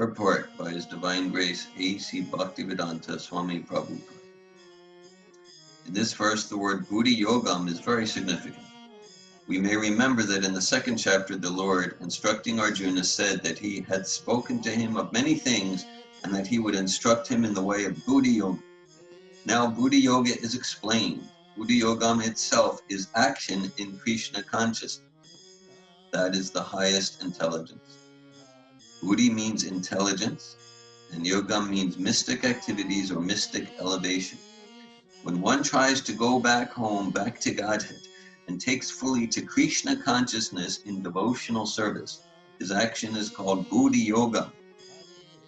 Purport by His Divine Grace A.C. Bhaktivedanta Swami Prabhupada. In this verse, the word Buddhi Yogam is very significant. We may remember that in the second chapter, the Lord, instructing Arjuna, said that he had spoken to him of many things and that he would instruct him in the way of Buddhi Yoga. Now, Buddhi Yoga is explained. Buddhi Yogam itself is action in Krishna consciousness. That is the highest intelligence. Buddhi means intelligence, and Yogam means mystic activities or mystic elevation. When one tries to go back home, back to Godhead, and takes fully to Krishna consciousness in devotional service, his action is called Buddhi Yogam.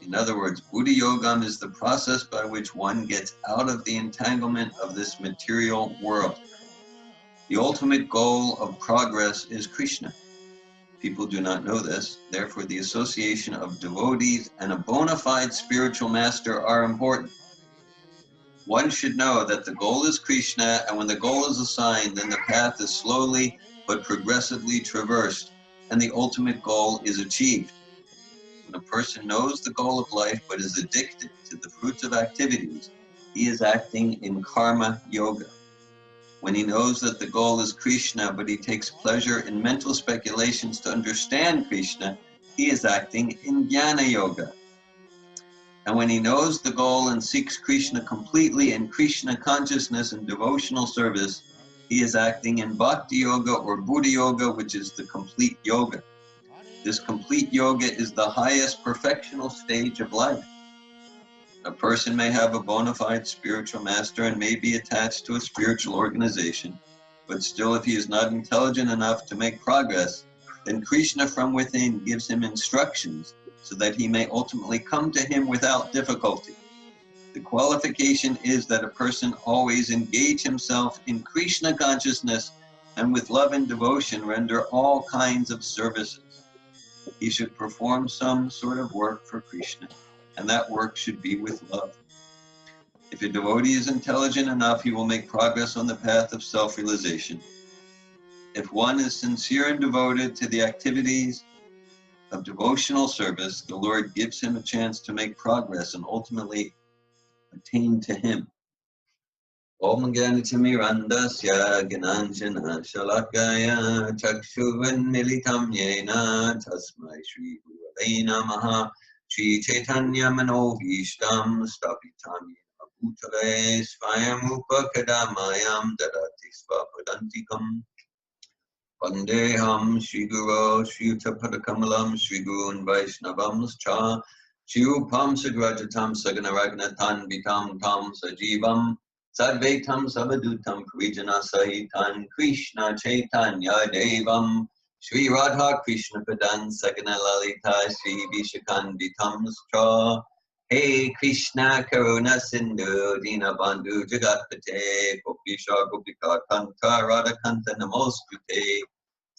In other words, Buddhi Yogam is the process by which one gets out of the entanglement of this material world. The ultimate goal of progress is Krishna. People do not know this, therefore the association of devotees and a bona fide spiritual master are important. One should know that the goal is Krishna, and when the goal is assigned, then the path is slowly but progressively traversed, and the ultimate goal is achieved. When a person knows the goal of life but is addicted to the fruits of activities, he is acting in karma yoga. When he knows that the goal is Krishna, but he takes pleasure in mental speculations to understand Krishna, he is acting in jnana yoga. And when he knows the goal and seeks Krishna completely in Krishna consciousness and devotional service, he is acting in bhakti yoga or Buddha yoga, which is the complete yoga. This complete yoga is the highest perfectional stage of life. A person may have a bona fide spiritual master and may be attached to a spiritual organization, but still if he is not intelligent enough to make progress, then Krishna from within gives him instructions so that he may ultimately come to him without difficulty. The qualification is that a person always engage himself in Krishna consciousness and with love and devotion render all kinds of services. He should perform some sort of work for Krishna, and that work should be with love. If a devotee is intelligent enough, he will make progress on the path of self-realization. If one is sincere and devoted to the activities of devotional service, the Lord gives him a chance to make progress and ultimately attain to him. Om Ganatimirandasya Gananjana Shalakaya Chakshuvan Militam Yena Tasmai Shri Gurave Namaha Shri Chaitanya Manobhishtam Stapitam Bhutale Svayam Upakadamayam Dadati Svapadantikam Vandeham Shri Guru Shri Utapadakamalam Shri Gurun Vaishnavams Cha Shri Upam Sagrajatam Saganaragnatam Vitam Tam Sajivam Sadvaitam Savadutam Parijana Sahitan Krishna Chaitanya Devam Shri Radha Krishna Padan Sagana Lalita Shri Vishakanditam Stra Hey Krishna Karuna Sindhu Dina Bandhu Jagatpate Gopisha Gopika Kanta Radha Kanta Namostute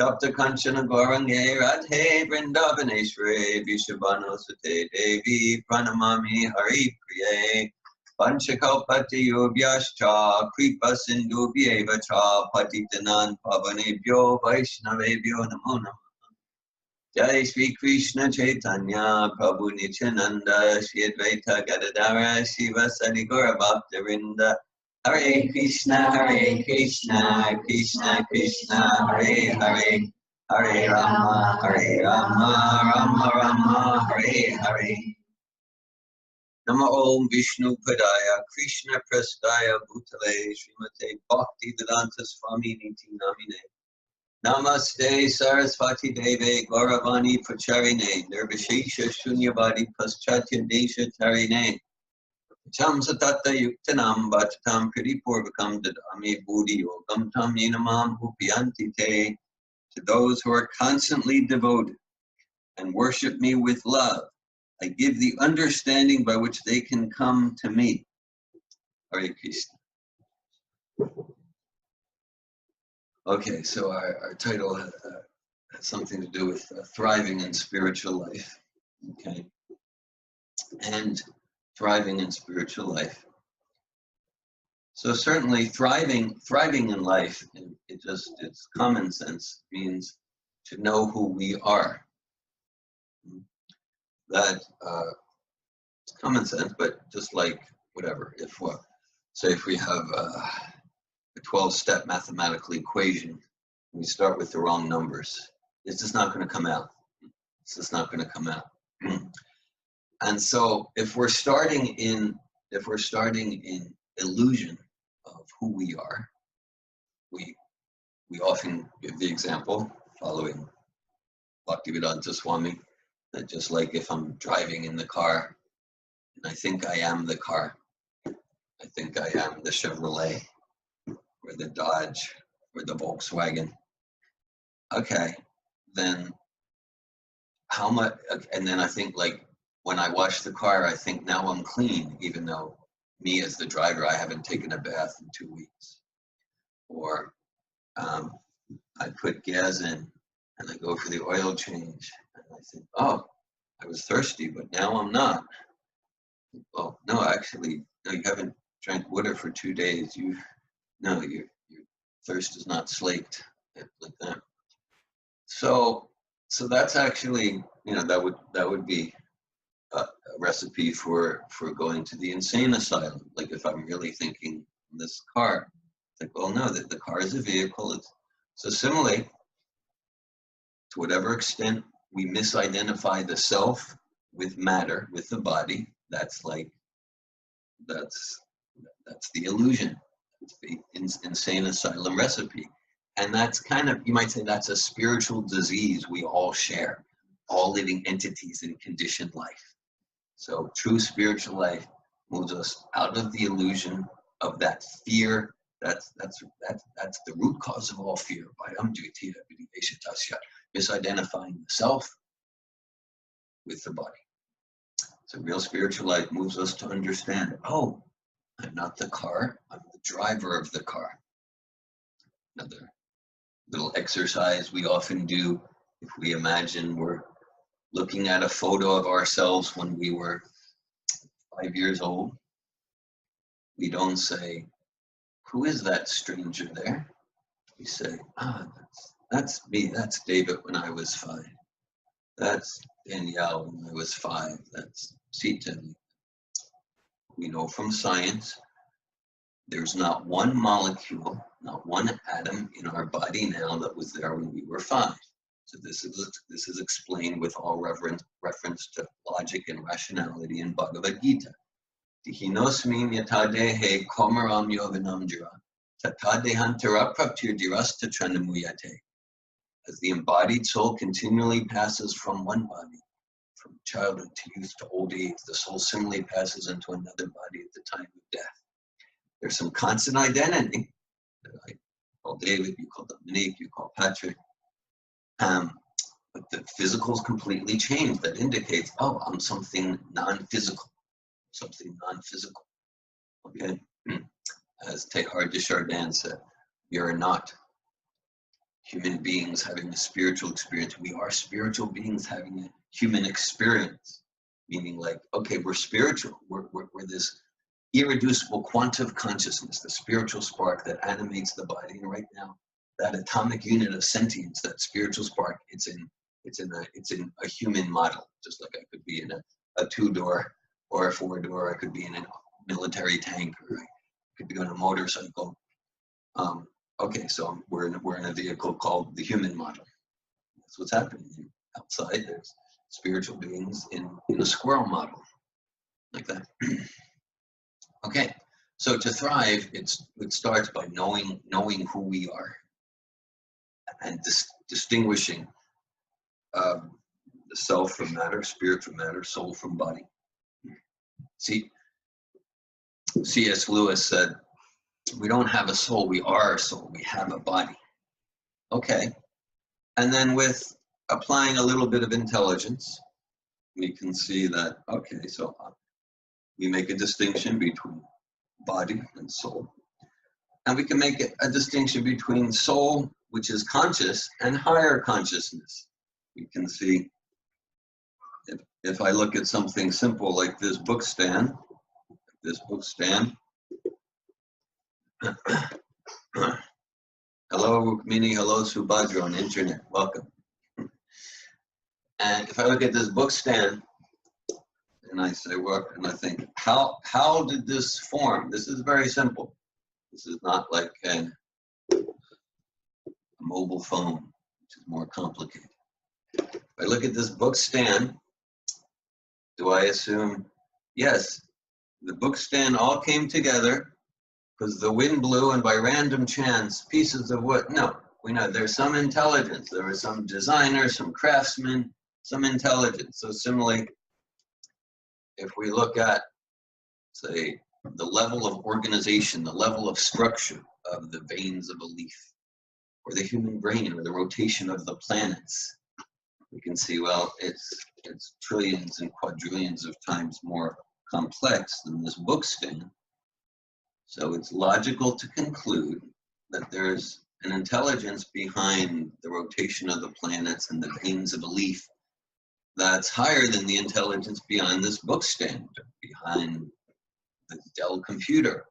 Tapta Kanchana Gaurange Radhe Vrindavaneshware Vishabhanu Sute Devi Pranamami Hari Priye Panchakalpati Yobhyascha Kripa Sindhu Vyeva Cha Patitanan Pavanebhyo Vaishnavebhyo Namo Namah Jai Shri Krishna Chaitanya Prabhu Nityananda Shri Advaita Gadadara Shiva Sadi Gaura Bhaktavinda Hare Krishna Krishna Krishna Hare Hare Hare Rama Rama Rama Hare Hare Nama Om Vishnu Padaya Krishna Prastaya Bhutale Srimate Bhakti Vedanta Swami Niti Namine Namaste Sarasvati Deve Gauravani Pracharine Nirvishesha Shunyavadi Paschatya Desha Tarine Cham Satata Yuktanam Bhattatam Purvakam Dadami Buddhi Yogam Tam Yinamam Hupiyanti Te. To those who are constantly devoted and worship me with love, I give the understanding by which they can come to me. Hare Krishna. Okay, so our title has something to do with thriving in spiritual life. Okay, and thriving in spiritual life. So certainly thriving in life, it's common sense, means to know who we are. that it's common sense, but just like whatever, if say if we have a 12-step mathematical equation, we start with the wrong numbers, it's just not going to come out. It's just not going to come out. And so if we're starting in illusion of who we are, we often give the example following Bhaktivedanta Swami that just like if I'm driving in the car and I think I am the car, I think I am the Chevrolet or the Dodge or the Volkswagen. Okay, then how much? And then I think like when I wash the car, I think now I'm clean, even though me as the driver, I haven't taken a bath in 2 weeks. Or I put gas in and I go for the oil change and I think, oh, I was thirsty, but now I'm not. Well, no, actually, no, you haven't drank water for 2 days. Your thirst is not slaked like that. So that's actually, that would be a recipe for going to the insane asylum. Like if I'm really thinking this car, it's like, well, no, the car is a vehicle. So similarly, to whatever extent we misidentify the self with matter, with the body, that's the illusion. It's the insane asylum recipe. And that's kind of, you might say that's a spiritual disease we all share, all living entities in conditioned life. So true spiritual life moves us out of the illusion of that fear. That's the root cause of all fear. Misidentifying the self with the body. So real spiritual life moves us to understand, oh, I'm not the car, I'm the driver of the car. Another little exercise we often do, if we imagine we're looking at a photo of ourselves when we were 5 years old, we don't say, who is that stranger there? We say, that's me, that's David when I was 5. That's Danielle when I was 5. That's Sita. We know from science, there's not one molecule, not one atom in our body now that was there when we were 5. So this is explained with all reference to logic and rationality in Bhagavad Gita. Dihinosmin yatadehe komaram yoganamjara tatadehantara praptirdirasta tranamuyate. As the embodied soul continually passes from one body, from childhood to youth to old age, the soul similarly passes into another body at the time of death. There's some constant identity that I call David, you call Dominique, you call Patrick. But the physical is completely changed. That indicates, oh, I'm something non-physical. Okay? As Teilhard de Chardin said, we are not human beings having a spiritual experience. We are spiritual beings having a human experience. Meaning like, okay, we're spiritual. We're this irreducible quantum of consciousness, the spiritual spark that animates the body. And right now, that atomic unit of sentience, that spiritual spark, it's in a human model. Just like I could be in a 2-door or a 4-door. I could be in a military tank, or I could be on a motorcycle. Okay, so we're in a vehicle called the human model. That's what's happening. Outside, there's spiritual beings in a squirrel model, like that. Okay, so to thrive, it starts by knowing who we are and distinguishing the self from matter, spirit from matter, soul from body. See, C.S. Lewis said, we don't have a soul, we are a soul, we have a body. Okay, and then with applying a little bit of intelligence, we can see that, okay, so we make a distinction between body and soul. And we can make a distinction between soul, which is conscious, and higher consciousness. We can see, if I look at something simple like this book stand, hello Rukmini, hello Subhadra on internet, welcome. And if I look at this book stand, and I say, well, and I think, how did this form? This is very simple. This is not like a mobile phone, which is more complicated. If I look at this book stand, do I assume, yes, the book stand all came together because the wind blew and by random chance, pieces of wood? No, we know there's some intelligence. There was some designer, some craftsman, some intelligence. So similarly, if we look at, say, the level of organization, the level of structure of the veins of a leaf, or the human brain, or the rotation of the planets, we can see, well, it's trillions and quadrillions of times more complex than this book stand. So it's logical to conclude that there's an intelligence behind the rotation of the planets and the veins of a leaf that's higher than the intelligence behind this book stand, behind the Dell computer.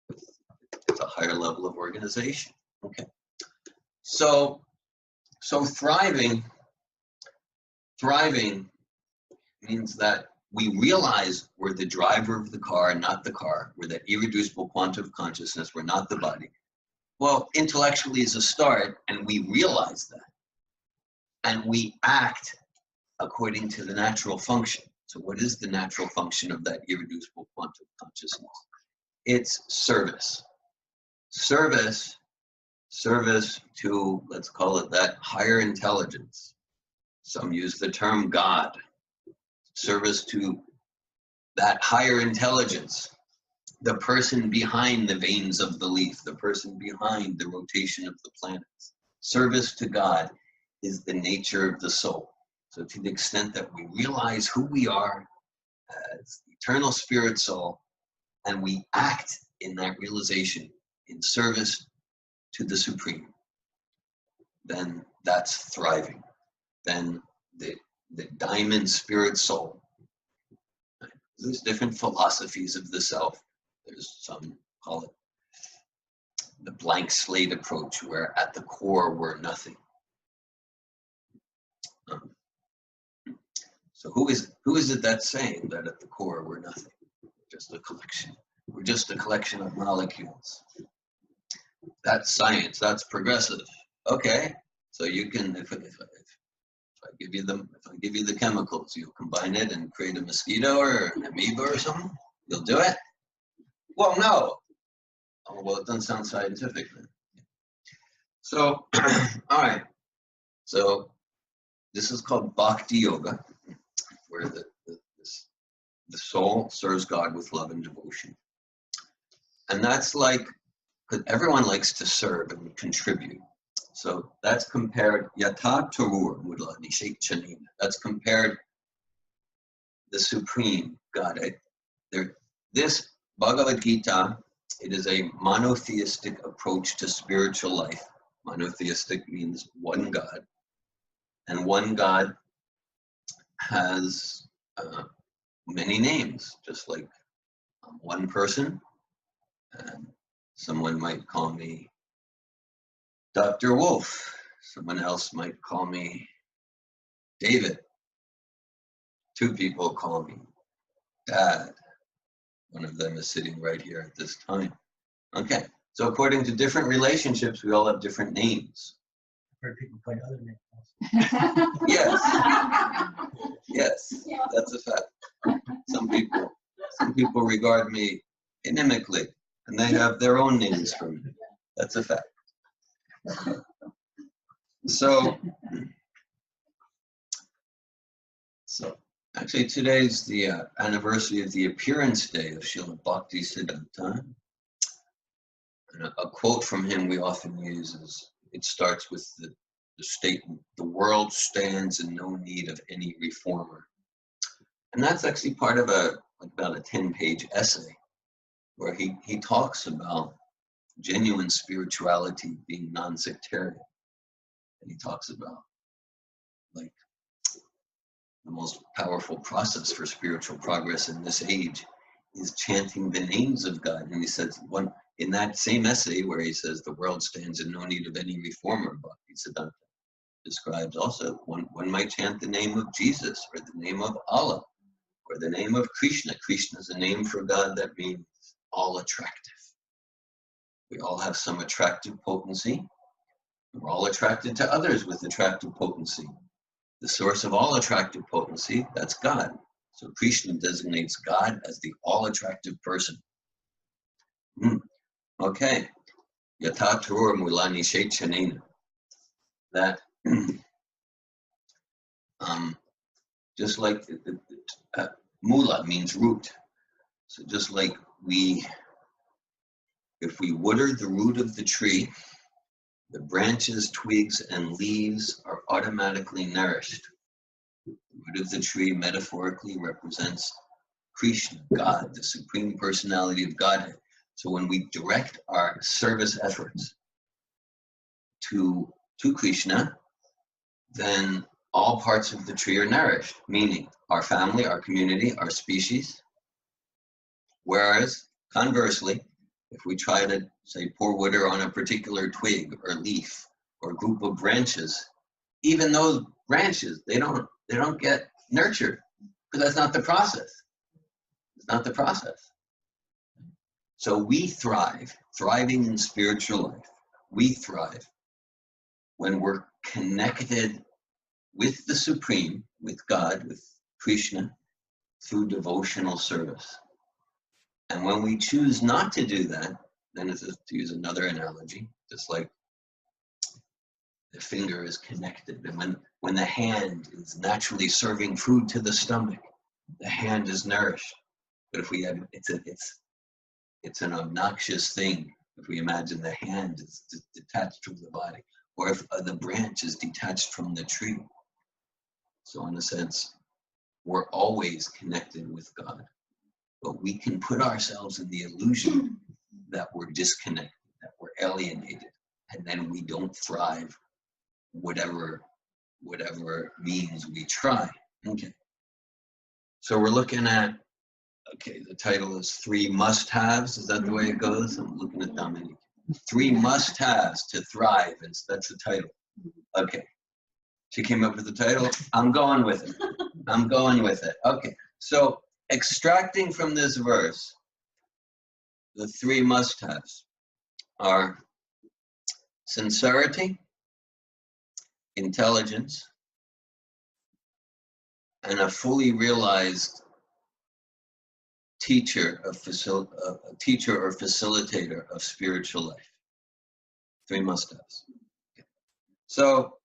It's a higher level of organization. Okay. So thriving means that we realize we're the driver of the car, not the car. We're that irreducible quantum of consciousness. We're not the body. Well, intellectually is a start, and we realize that. And we act according to the natural function. So what is the natural function of that irreducible quantum consciousness? It's service. Service to, let's call it that, higher intelligence. Some use the term God. Service to that higher intelligence, the person behind the veins of the leaf, the person behind the rotation of the planets. Service to God is the nature of the soul. So to the extent that we realize who we are as the eternal spirit soul, and we act in that realization in service to the Supreme, then that's thriving. Then the diamond spirit soul. There's different philosophies of the self. There's some call it the blank slate approach, where at the core we're nothing. So who is it that's saying that at the core we're nothing? Just a collection. We're just a collection of molecules. That's science. That's progressive. Okay, so you can, if I give you the chemicals, you'll combine it and create a mosquito or an amoeba or something. You'll do it? Well, no. Oh, well, it doesn't sound scientific then. So, all right. So this is called Bhakti Yoga, where the soul serves God with love and devotion. And that's like, because everyone likes to serve and contribute. So that's compared, Yata Tarur Mudla Nishek Chanina. That's compared the Supreme God. This Bhagavad Gita, it is a monotheistic approach to spiritual life. Monotheistic means one God. And one God has many names, just like one person. And someone might call me Dr. Wolf. Someone else might call me David. Two people call me Dad. One of them is sitting right here at this time. Okay, so according to different relationships, we all have different names. I've heard people play other names. Yes. Yes, that's a fact. Some people regard me inimically, and they have their own names for me. That's a fact. So actually today's the anniversary of the appearance day of Srila Bhakti Siddhanta. And a quote from him we often use is, it starts with the statement, "The world stands in no need of any reformer." And that's actually part of about a 10-page essay where he talks about genuine spirituality being non-sectarian. And he talks about like the most powerful process for spiritual progress in this age is chanting the names of God. And he says, in that same essay where he says the world stands in no need of any reformer, Bhakti Siddhanta describes also one might chant the name of Jesus or the name of Allah or the name of Krishna. Krishna is a name for God that means all attractive. We all have some attractive potency. We're all attracted to others with attractive potency. The source of all attractive potency, that's God. So Krishna designates God as the all-attractive person. Okay. Yatatur mulani shechanena. That just like mula means root. So just like if we water the root of the tree, the branches, twigs, and leaves are automatically nourished. The root of the tree metaphorically represents Krishna, God, the Supreme Personality of Godhead. So when we direct our service efforts to Krishna, then all parts of the tree are nourished, meaning our family, our community, our species. Whereas, conversely, if we try to, say, pour water on a particular twig or leaf or group of branches, even those branches, they don't get nurtured, because that's not the process. It's not the process. So we thrive, thriving in spiritual life, we thrive when we're connected with the Supreme, with God, with Krishna, through devotional service. And when we choose not to do that, then it's to use another analogy, just like the finger is connected. And when the hand is naturally serving food to the stomach, the hand is nourished. But if we have, it's an obnoxious thing if we imagine the hand is detached from the body, or if the branch is detached from the tree. So in a sense, we're always connected with God, but we can put ourselves in the illusion that we're disconnected, that we're alienated, and then we don't thrive whatever means we try. Okay. So we're looking at, okay, the title is 3 must-haves. Is that the way it goes? I'm looking at Dominique. 3 must-haves to thrive. That's the title. Okay. She came up with the title. I'm going with it. I'm going with it. Okay. So extracting from this verse, the 3 must-haves are sincerity, intelligence, and a fully realized teacher or facilitator of spiritual life. 3 must-haves. Okay. So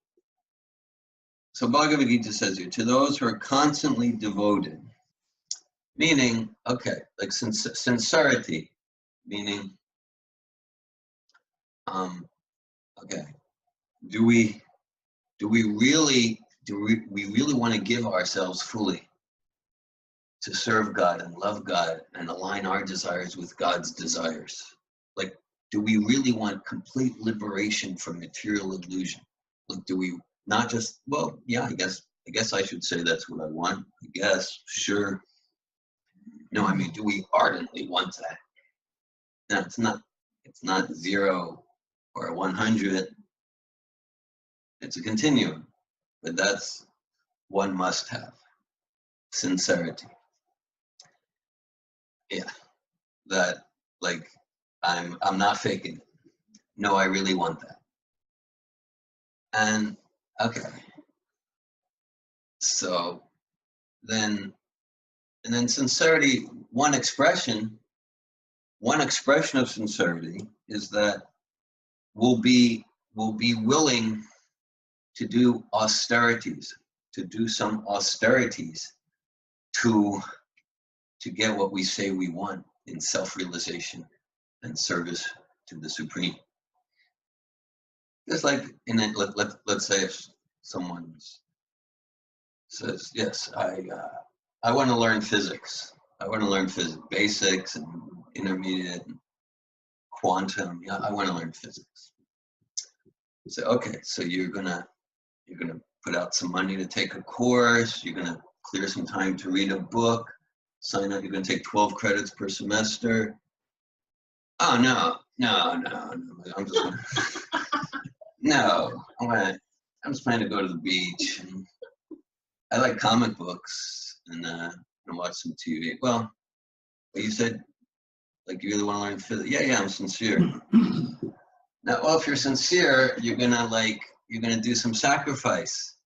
Bhagavad Gita says here, to those who are constantly devoted, meaning, okay, like sincerity, meaning, okay, do we really want to give ourselves fully to serve God and love God and align our desires with God's desires? Like, do we really want complete liberation from material illusion? Like, do we not just, well, yeah, I guess I should say that's what I want. I guess, sure. No, I mean, do we ardently want that? No, it's not 0 or 100. It's a continuum, but that's one must-have. Sincerity. Yeah, that, like, I'm not faking it. No, I really want that. And okay, so then sincerity, one expression of sincerity is that we'll be willing to do austerities, to do some austerities to get what we say we want in self-realization and service to the Supreme. Just like in it, let's say if someone says, yes, I want to learn physics. I want to learn physics, basics and intermediate and quantum. Yeah, I want to learn physics. You say, okay, so you're gonna put out some money to take a course. You're gonna clear some time to read a book. Sign up. You're gonna take 12 credits per semester. Oh no! I'm just gonna, no. I'm just planning to go to the beach. And I like comic books, and and watch some TV. Well, you said, like, you really want to learn physics. Yeah, I'm sincere. Now, well, if you're sincere, you're gonna do some sacrifice,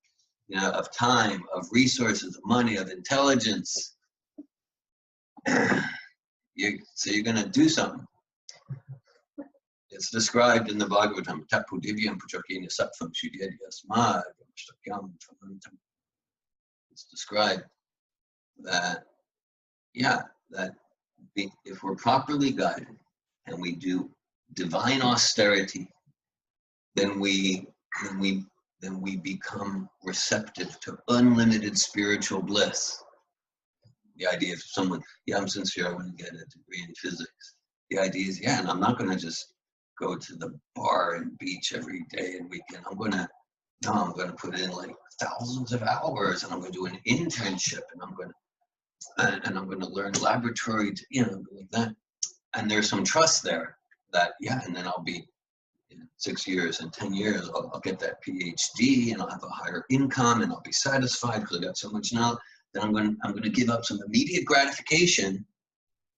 of time, of resources, of money, of intelligence. So you're gonna do something. It's described in the Bhagavatam. It's described that, if we're properly guided and we do divine austerity, then we become receptive to unlimited spiritual bliss. The idea of someone, I'm sincere, I want to get a degree in physics. The idea is, and I'm not going to just go to the bar and beach every day and weekend. I'm going to put in like thousands of hours, and I'm going to do an internship, and I'm going to learn laboratory, like that. And there's some trust there that, and then I'll be, 6 years and 10 years, I'll get that PhD, and I'll have a higher income, and I'll be satisfied because I got so much knowledge. Then I'm going to give up some immediate gratification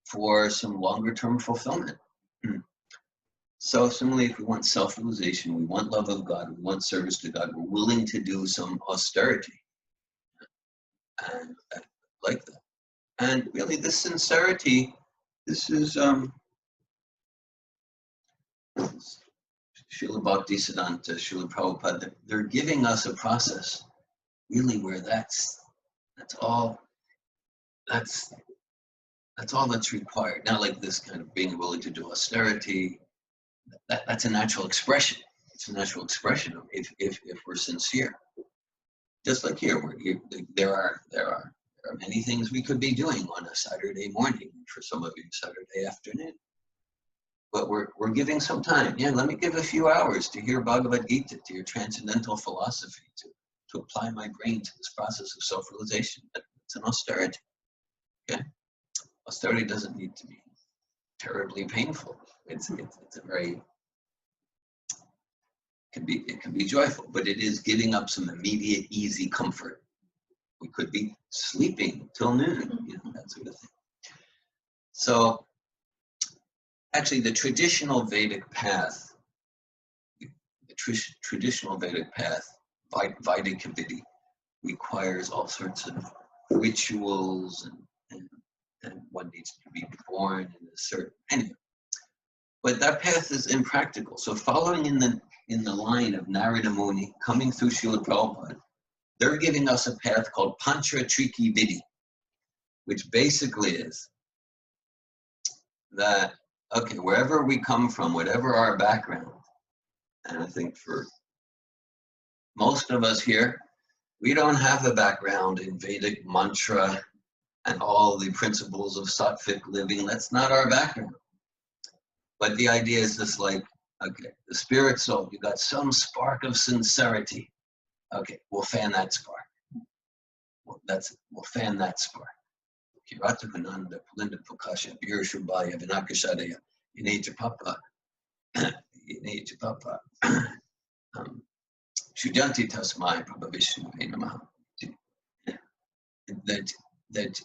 for some longer term fulfillment. So similarly, if we want self-realization, we want love of God, we want service to God, we're willing to do some austerity. And I like that. And really, this sincerity, this is Srila Bhaktisiddhanta, Srila Prabhupada, they're giving us a process really where that's all that's required. Not like this kind of being willing to do austerity. That's a natural expression. It's a natural expression if we're sincere. Just like here, there are many things we could be doing on a Saturday morning, for some of you Saturday afternoon. But we're giving some time. Let me give a few hours to hear Bhagavad Gita, to your transcendental philosophy, to apply my brain to this process of self-realization. It's an austerity. Okay? Austerity doesn't need to be terribly painful. It's a very, it can be joyful, but it is giving up some immediate, easy comfort. We could be sleeping till noon, that sort of thing. So, actually, the traditional Vedic path, Vaidika requires all sorts of rituals, and one needs to be born in a certain, anyway. But that path is impractical. So following in the line of Narada Muni, coming through Srila Prabhupada, they're giving us a path called Panchatriki Vidhi, which basically is that, okay, wherever we come from, whatever our background, and I think for most of us here, we don't have a background in Vedic mantra and all the principles of sattvic living. That's not our background. But the idea is just like, okay, the spirit soul, you got some spark of sincerity. Okay, we'll fan that spark. We'll fan that spark. Kirata Kunanda, Pulinda Pukasha, Birshubaya, Vinakashadaya, Yuneja Papa, Shujanti Tasmai, Prabhavishnu Namaha. That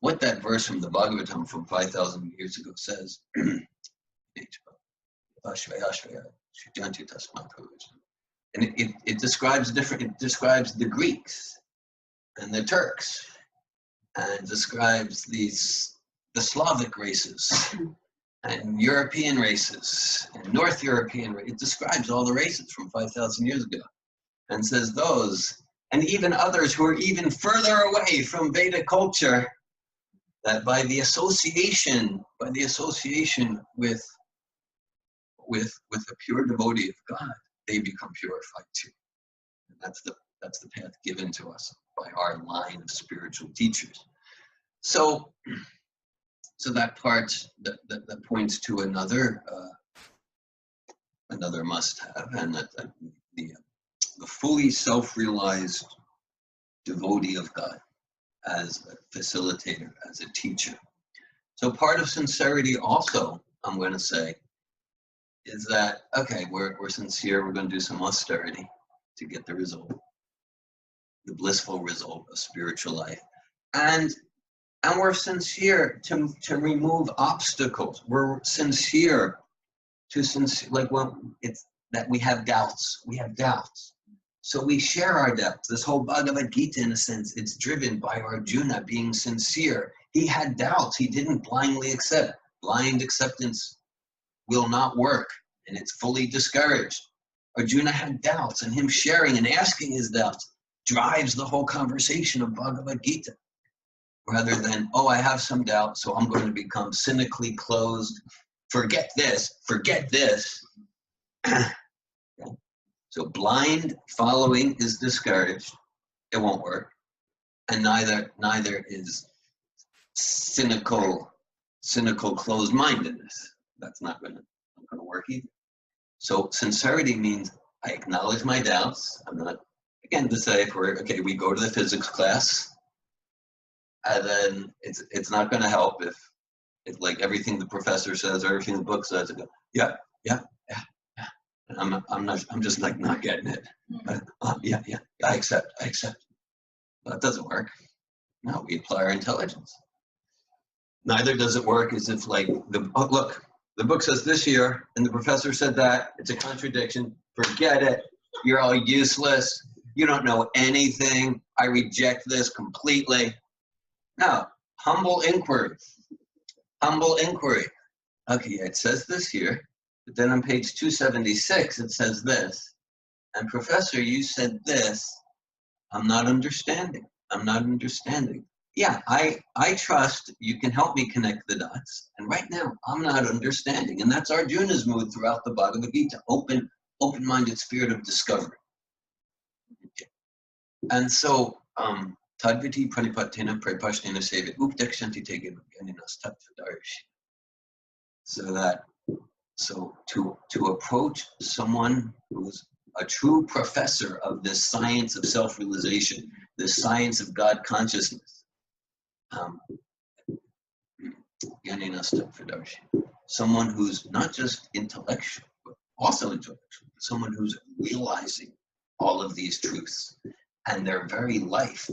what that verse from the Bhagavatam from 5,000 years ago says, and it describes the Greeks and the Turks, and describes the Slavic races and European races and North European races. It describes all the races from 5,000 years ago, and says those, and even others who are even further away from Vedic culture, that by the association with a pure devotee of God, they become purified too. And that's the path given to us by our line of spiritual teachers. So that part that points to another must-have, and that the fully self-realized devotee of God as a facilitator, as a teacher. So part of sincerity also, I'm going to say, is that, okay, we're sincere, we're going to do some austerity to get the result, the blissful result of spiritual life. And And we're sincere to remove obstacles. We're sincere to like when it's that we have doubts. We have doubts. So we share our doubts. This whole Bhagavad Gita, in a sense, it's driven by Arjuna being sincere. He had doubts. He didn't blindly accept. Blind acceptance will not work, and it's fully discouraged. Arjuna had doubts, and him sharing and asking his doubts drives the whole conversation of Bhagavad Gita. Rather than, oh, I have some doubt, so I'm going to become cynically closed. Forget this, forget this. So blind following is discouraged. It won't work. And neither is cynical closed-mindedness. That's not going to work either. So sincerity means I acknowledge my doubts. I'm not, again, to say if we go to the physics class, and then it's not going to help if like everything the professor says or everything the book says, I go, yeah. And I'm just like not getting it. Yeah, I accept. But that doesn't work. No, we apply our intelligence. Neither does it work as if like look, the book says this here, and the professor said that. It's a contradiction. Forget it. You're all useless. You don't know anything. I reject this completely. No, humble inquiry. Humble inquiry. Okay, it says this here, but then on page 276 it says this. And professor, you said this. I'm not understanding. Yeah, I trust you can help me connect the dots. And right now, I'm not understanding. And that's Arjuna's mood throughout the Bhagavad Gita. Open-minded spirit of discovery. Okay. And so, Tadviti pranipatena prepashnena sevet updekshanti tege bhagyaниnas tattvadarshi. So to approach someone who's a true professor of this science of self-realization, this science of God consciousness, someone who's not just intellectual, but also intellectual, someone who's realizing all of these truths, and their very life,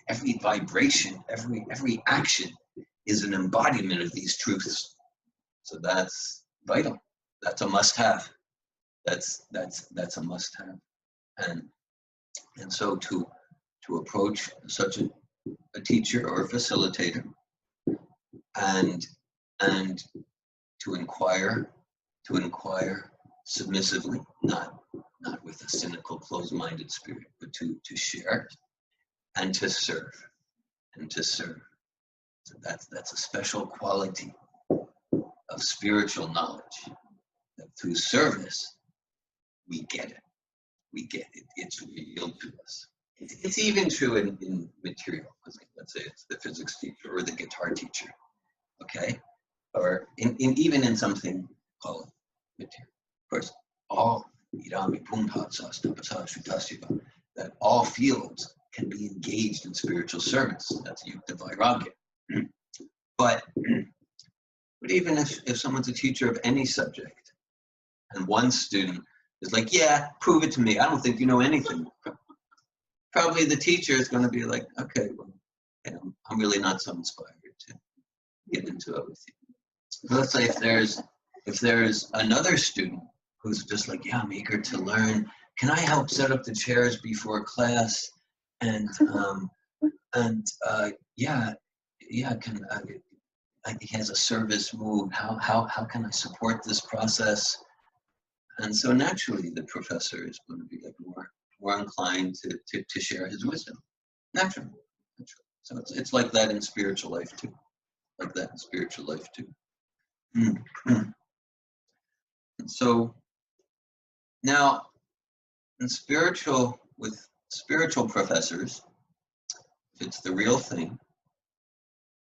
every vibration, every action is an embodiment of these truths. So that's vital. That's a must-have. That's a must-have. And so to approach such a teacher or a facilitator and to inquire submissively, not with a cynical, closed-minded spirit, but to share and to serve. So that's a special quality of spiritual knowledge, that through service we get it. It's revealed to us. It's even true in material. Let's say it's the physics teacher or the guitar teacher, okay? Or even in something called material. Of course, that all fields can be engaged in spiritual service. That's yukta vairagya. But even if someone's a teacher of any subject, and one student is like, yeah, prove it to me. I don't think you know anything. Probably the teacher is going to be like, okay, well, I'm really not so inspired to get into it with you. Let's say if there's another student who's just like, yeah, I'm eager to learn. Can I help set up the chairs before class? And he has a service mood. How can I support this process? And so naturally, the professor is going to be like more inclined to share his wisdom. Naturally. So it's like that in spiritual life too. And so now, with spiritual professors, if it's the real thing,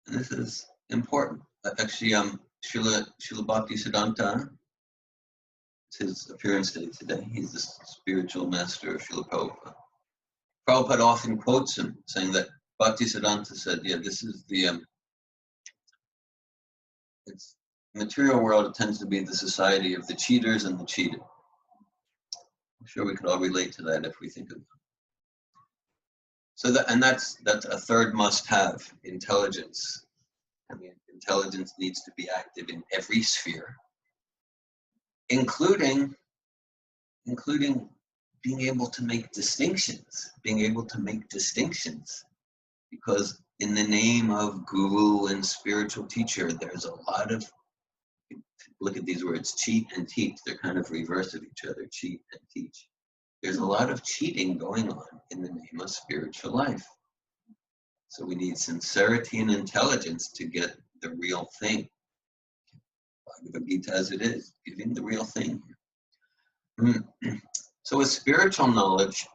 and this is important. Actually, Srila Bhakti Siddhanta, it's his appearance day today. He's the spiritual master of Srila Prabhupada. Prabhupada often quotes him, saying that Bhakti Siddhanta said, yeah, this is it's material world, it tends to be the society of the cheaters and the cheated. I'm sure we could all relate to that if we think of So that's a third must-have, intelligence. I mean, intelligence needs to be active in every sphere, including being able to make distinctions, because in the name of guru and spiritual teacher, there's a lot of, look at these words, cheat and teach. They're kind of reverse of each other, cheat and teach. There's a lot of cheating going on in the name of spiritual life. So we need sincerity and intelligence to get the real thing. Bhagavad Gita as it is, giving the real thing. So with spiritual knowledge,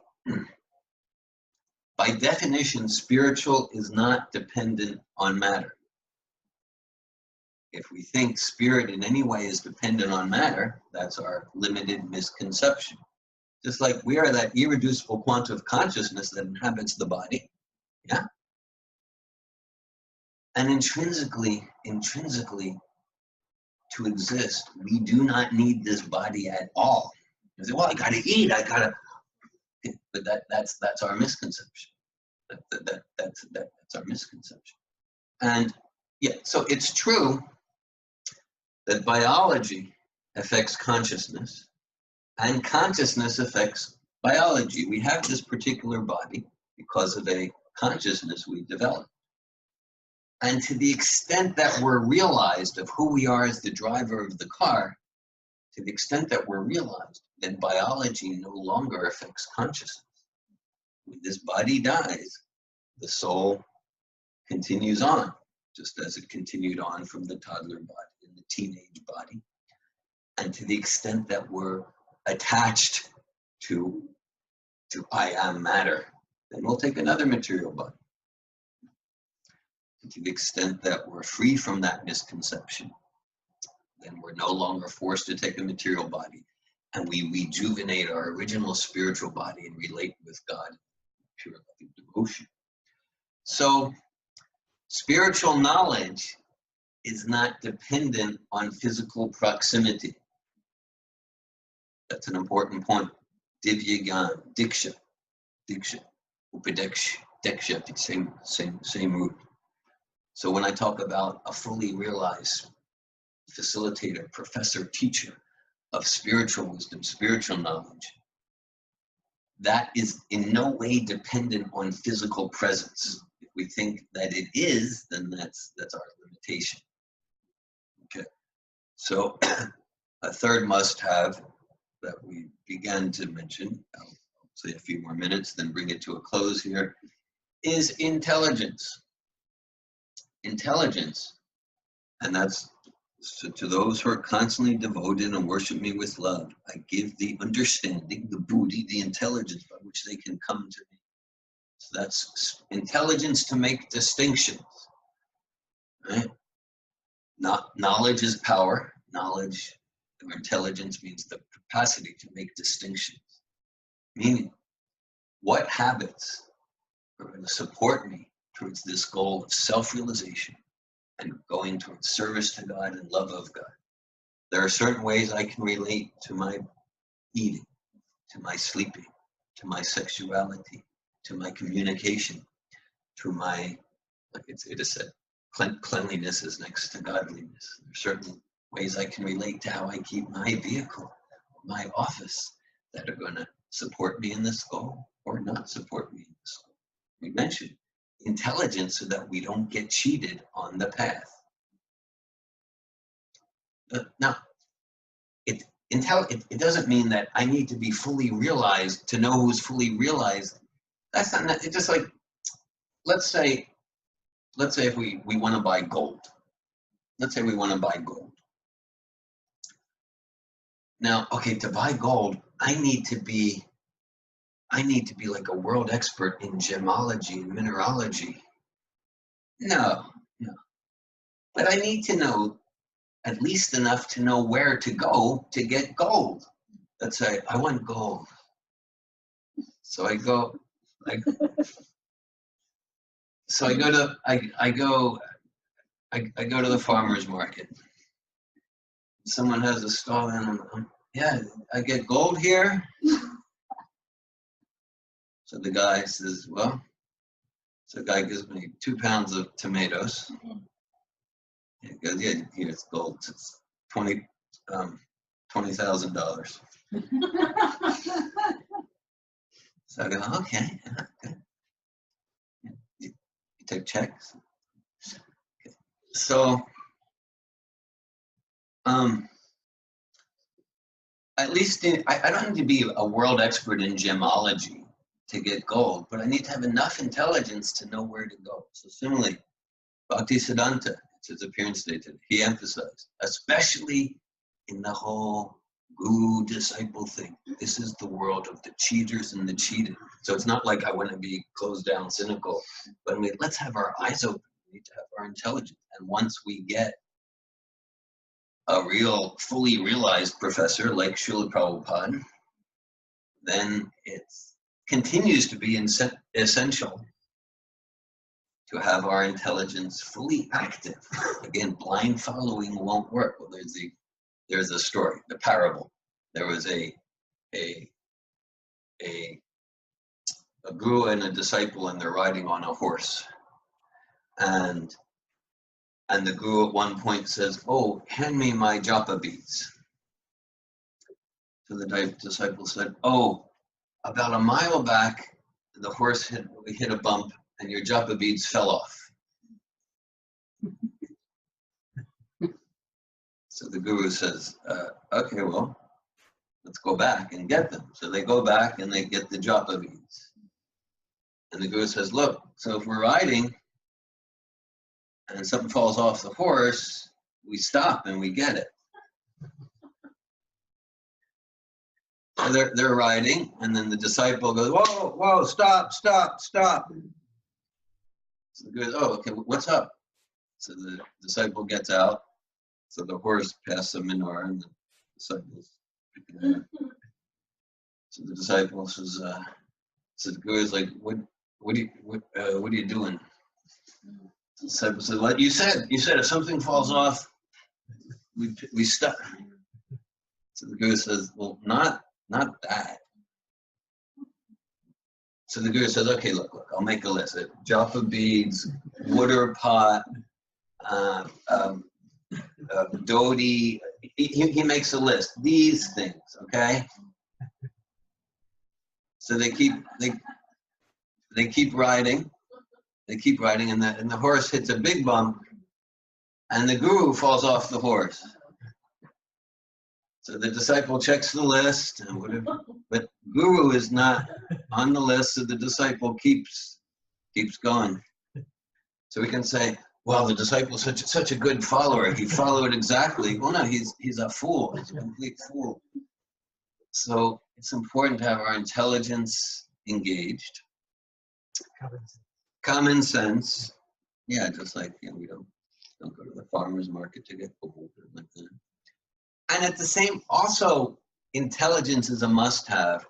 by definition, spiritual is not dependent on matter. If we think spirit in any way is dependent on matter, that's our limited misconception. Just like we are that irreducible quantum of consciousness that inhabits the body, yeah? And intrinsically, to exist, we do not need this body at all. You say, well, I gotta eat, but that's our misconception. That's our misconception. And yeah, so it's true that biology affects consciousness, and consciousness affects biology. We have this particular body because of a consciousness we developed. And to the extent that we're realized of who we are as the driver of the car, to the extent that we're realized, then biology no longer affects consciousness. When this body dies, the soul continues on, just as it continued on from the toddler body and the teenage body. And to the extent that we're attached to I am matter, then we'll take another material body. And to the extent that we're free from that misconception, then we're no longer forced to take a material body, and we rejuvenate our original spiritual body and relate with God in pure loving devotion. So spiritual knowledge is not dependent on physical proximity. That's an important point. Divya Gyan, Diksha, Upadeksha, Deksha, same root. So when I talk about a fully realized facilitator, professor, teacher of spiritual wisdom, spiritual knowledge, that is in no way dependent on physical presence. If we think that it is, then that's our limitation. Okay, so a third must-have that we began to mention, I'll say a few more minutes, then bring it to a close here, is intelligence. Intelligence, and that's so to those who are constantly devoted and worship me with love, I give the understanding, the buddhi, the intelligence by which they can come to me. So that's intelligence to make distinctions, right? Knowledge is power. Knowledge or intelligence means the capacity to make distinctions. Meaning, what habits are going to support me towards this goal of self-realization and going towards service to God and love of God? There are certain ways I can relate to my eating, to my sleeping, to my sexuality, to my communication, to my, like it is said, cleanliness is next to godliness. There are certain ways I can relate to how I keep my vehicle, my office, that are going to support me in this goal or not support me in this goal. We mentioned intelligence so that we don't get cheated on the path. Now, it doesn't mean that I need to be fully realized to know who's fully realized. That's not, it's just like, let's say if we want to buy gold. Let's say we want to buy gold. Now, okay, to buy gold, I need to be like a world expert in gemology and mineralogy. No. But I need to know at least enough to know where to go to get gold. Let's say I want gold. So I go to the farmer's market. Someone has a stall and yeah, I get gold here. So the guy says, well, So the guy gives me 2 pounds of tomatoes. He goes, yeah, here's gold. It's $20,000. So I go, okay. You take checks. Okay. So, at least I don't need to be a world expert in gemology to get gold, but I need to have enough intelligence to know where to go. So similarly, Bhaktisiddhanta, it's his appearance day today, he emphasized, especially in the whole guru-disciple thing. This is the world of the cheaters and the cheated. So it's not like I want to be closed down, cynical, but let's have our eyes open. We need to have our intelligence. And once we get a real, fully realized professor like Srila Prabhupada, then it continues to be essential to have our intelligence fully active. Again, blind following won't work. Well, there's a story, the parable. There was a guru and a disciple, and they're riding on a horse. And the guru at one point says, "Oh, hand me my japa beads." So the disciple said, "Oh, about a mile back, the horse hit a bump and your japa beads fell off." So the guru says, okay, well, let's go back and get them. So they go back and they get the japa beads. And the guru says, look, so if we're riding and something falls off the horse, we stop and we get it. So they're riding, and then the disciple goes, whoa, whoa, stop, stop, stop. So the guru goes, oh, okay, what's up? So the disciple gets out. So the horse passes a menorah, and the disciples picking it up. So the disciple says, so the guru's like, what are you doing? The disciple says, what you said if something falls off, we stop. So the guru says, well, not that. So the guru says, okay, look, I'll make a list. Japa beads, water pot, dhoti. He makes a list. These things, okay? So they keep riding. They keep riding, and the horse hits a big bump, and the guru falls off the horse. So the disciple checks the list, and whatever, but guru is not on the list, so the disciple keeps going. So we can say, well, the disciple is such a good follower. He followed exactly. Well, no, he's a fool. He's a complete fool. So it's important to have our intelligence engaged. Common sense. Yeah, just like we don't go to the farmer's market to get gold or like that. And at the same, also, intelligence is a must-have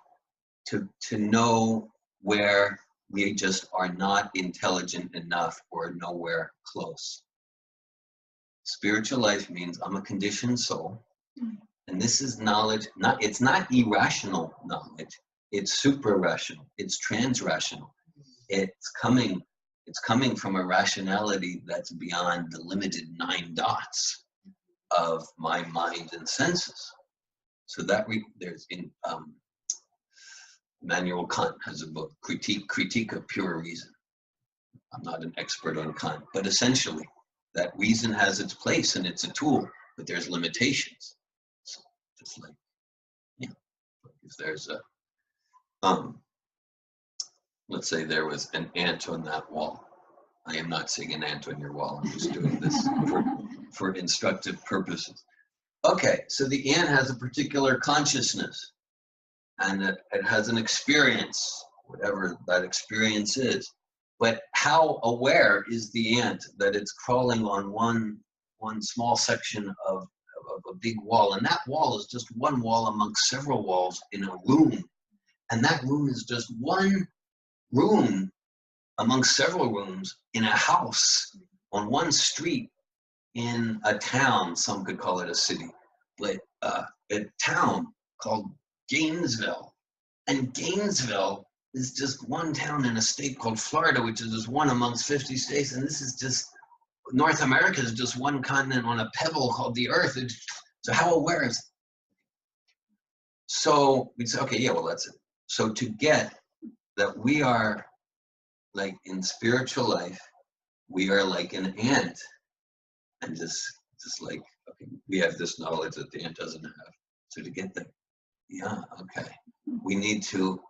to know where we just are not intelligent enough or nowhere close. Spiritual life means I'm a conditioned soul, and this is knowledge. It's not irrational knowledge. It's super-rational. It's trans-rational. It's coming from a rationality that's beyond the limited 9 dots of my mind and senses. So that there's in Immanuel Kant has a book, Critique of Pure Reason. I'm not an expert on Kant, but essentially that reason has its place and it's a tool, but there's limitations. So just like, if there's let's say there was an ant on that wall. I am not saying an ant on your wall. I'm just doing this for instructive purposes. Okay, so the ant has a particular consciousness, and it has an experience, whatever that experience is. But how aware is the ant that it's crawling on one small section of a big wall, and that wall is just one wall amongst several walls in a room, and that room is just one room amongst several rooms in a house on one street in a town. Some could call it a city, but a town called Gainesville. And Gainesville is just one town in a state called Florida, which is just one amongst 50 states. And this is just, North America is just one continent on a pebble called the Earth. So how aware is it? So we'd say, okay, yeah, well, that's it. So to get that we are like in spiritual life, we are like an ant. And just like, okay, we have this knowledge that the ant doesn't have. So to get that, yeah, okay. We need to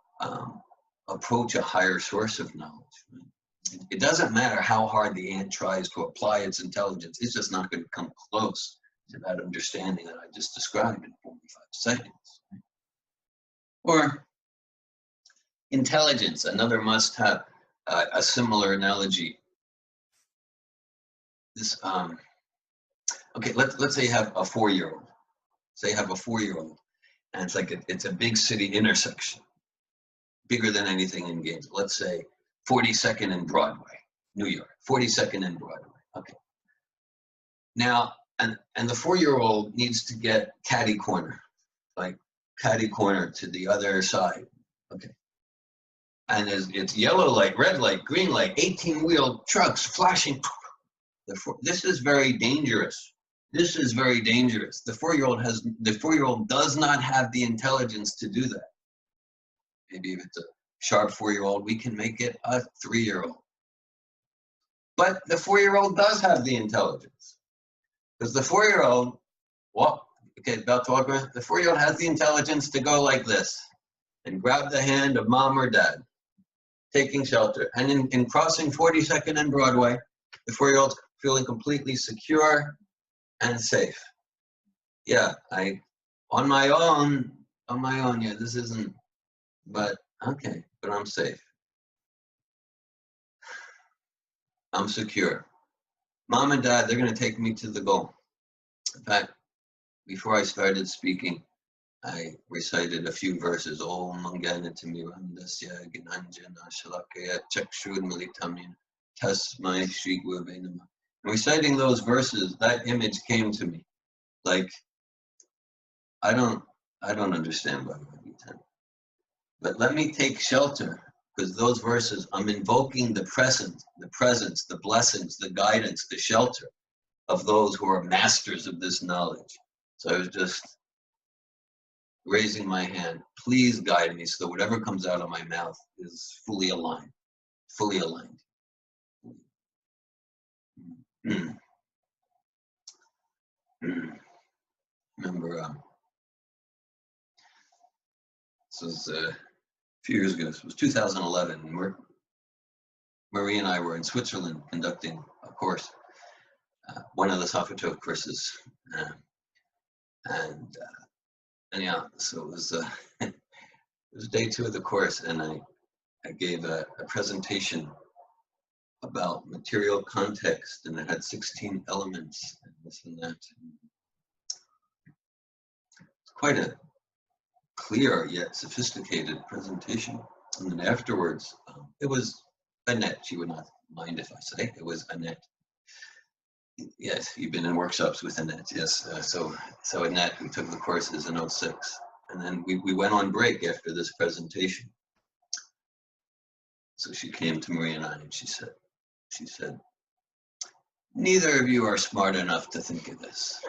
approach a higher source of knowledge. Right? It doesn't matter how hard the ant tries to apply its intelligence, it's just not going to come close to that understanding that I just described in 45 seconds. Right? Or intelligence, another must have, a similar analogy. This, okay, let's say you have a 4-year-old. Say you have a 4-year-old, and it's like it's a big city intersection, bigger than anything in Gainesville. Let's say 42nd and Broadway, New York, 42nd and Broadway. Okay. Now, and the 4-year-old needs to get catty corner, like catty corner to the other side. Okay. And it's yellow light, red light, green light, 18-wheel trucks flashing. This is very dangerous. This is very dangerous. The 4-year-old does not have the intelligence to do that. Maybe if it's a sharp 4-year-old, we can make it a 3-year-old. But the 4-year-old does have the intelligence. Because the 4-year-old, well, okay, about to walk around, the 4-year-old has the intelligence to go like this and grab the hand of mom or dad, taking shelter. And in crossing 42nd and Broadway, the 4-year-old's feeling completely secure and safe. Yeah, on my own, yeah, this isn't, but okay, but I'm safe. I'm secure. Mom and dad, they're going to take me to the goal. In fact, before I started speaking, I recited a few verses. Om Manganatimirandasya Gnanjana Shalakaya Chakshud Militamin Tasmai Shri Gurve Namah. Reciting those verses, that image came to me. Like, I don't understand Bhagavad Gita, but let me take shelter, because those verses, I'm invoking the presence, the blessings, the guidance, the shelter of those who are masters of this knowledge. So I was just raising my hand, please guide me so that whatever comes out of my mouth is fully aligned, fully aligned. Remember, this was a few years ago, this was 2011, and Marie and I were in Switzerland conducting a course, one of the Sophotov courses, and yeah, so it was it was day 2 of the course, and I gave a presentation about material context, and it had 16 elements and this and that. It's quite a clear yet sophisticated presentation. And then afterwards, it was Annette. She would not mind if I say it was Annette. Yes, you've been in workshops with Annette. Yes, so Annette, who took the courses in 06, and then we went on break after this presentation. So she came to Marie and I, and she said, neither of you are smart enough to think of this.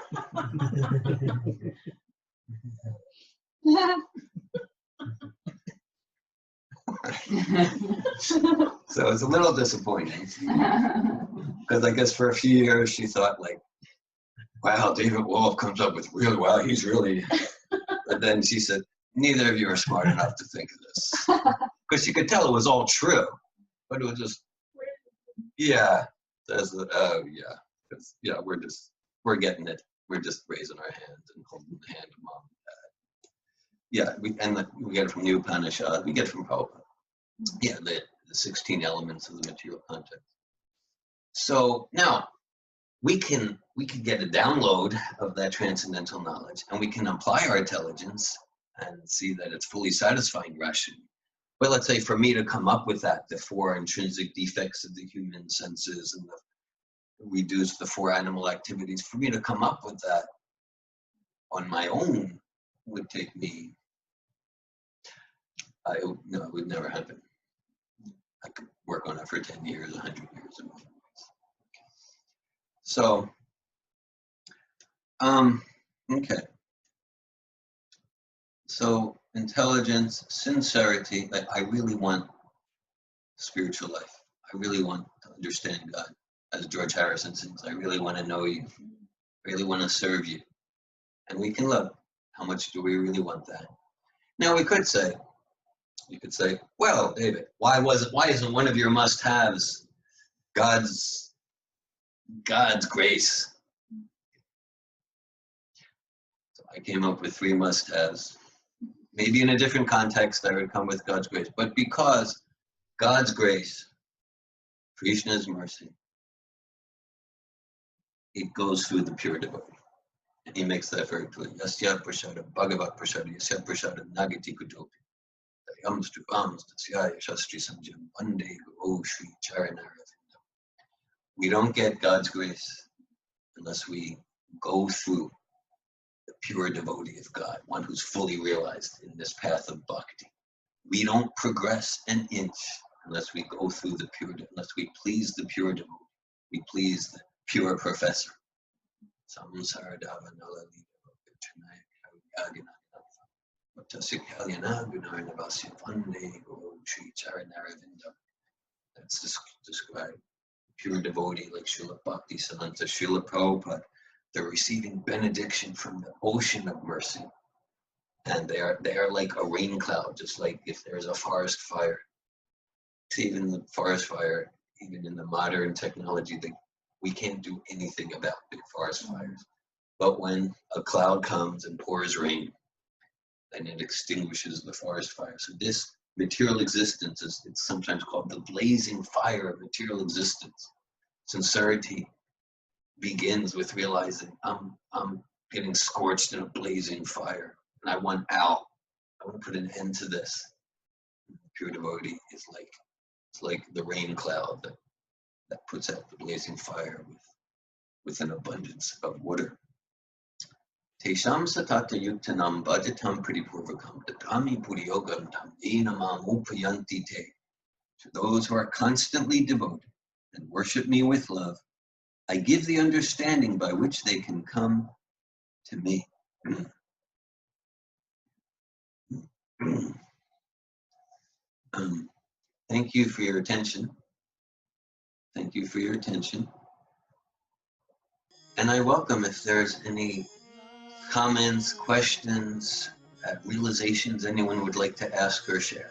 So it's a little disappointing, because I guess for a few years she thought, like, wow, David Wolf comes up with wow, he's really, but then she said, neither of you are smart enough to think of this. Because she could tell it was all true, but it was just, yeah, yeah, we're getting it. We're just raising our hand and holding the hand of mom and dad. Yeah, we get it from the Upanishad, we get it from Prabhupada. Yeah, the 16 elements of the material context. So now we can get a download of that transcendental knowledge, and we can apply our intelligence and see that it's fully satisfying rationally. But let's say for me to come up with that, the 4 intrinsic defects of the human senses and reduce the 4 animal activities, for me to come up with that on my own would take me No, it would never happen. I could work on it for 10 years, 100 years. So, okay. So intelligence, sincerity, I really want spiritual life. I really want to understand God. As George Harrison sings, I really want to know you. I really want to serve you. And we can love. How much do we really want that? Now you could say, well, David, why isn't one of your must-haves God's grace? So I came up with 3 must-haves. Maybe in a different context, I would come with God's grace. But because God's grace, Krishna's mercy, it goes through the pure devotee. And he makes that very clear. Yasya prasada, Bhagavat prasada, Yasya prasada, Nagati kutopi. Dayam stuvam stasyaya shastri sanjam, Vande Guru Shri Charanaravinda. We don't get God's grace unless we go through the pure devotee of God, one who's fully realized in this path of bhakti. We don't progress an inch unless we go through the pure, unless we please the pure devotee. We please the pure professor. That's described. Pure devotee like Srila Bhakti Siddhanta, Srila Prabhupada. They're receiving benediction from the ocean of mercy. And they are like a rain cloud, just like if there's a forest fire. Even the forest fire, even in the modern technology, we can't do anything about big forest fires. But when a cloud comes and pours rain, then it extinguishes the forest fire. So this material existence it's sometimes called the blazing fire of material existence. Sincerity begins with realizing I'm getting scorched in a blazing fire, and I want out. I want to put an end to this. Pure devotee is like the rain cloud that puts out the blazing fire with an abundance of water. Tesham satata yuktanam bhajatam pridipurvakam dadami puriyogam tam enamam upayanti te. To those who are constantly devoted and worship me with love, I give the understanding by which they can come to me. Thank you for your attention. Thank you for your attention. And I welcome if there's any comments, questions, realizations anyone would like to ask or share.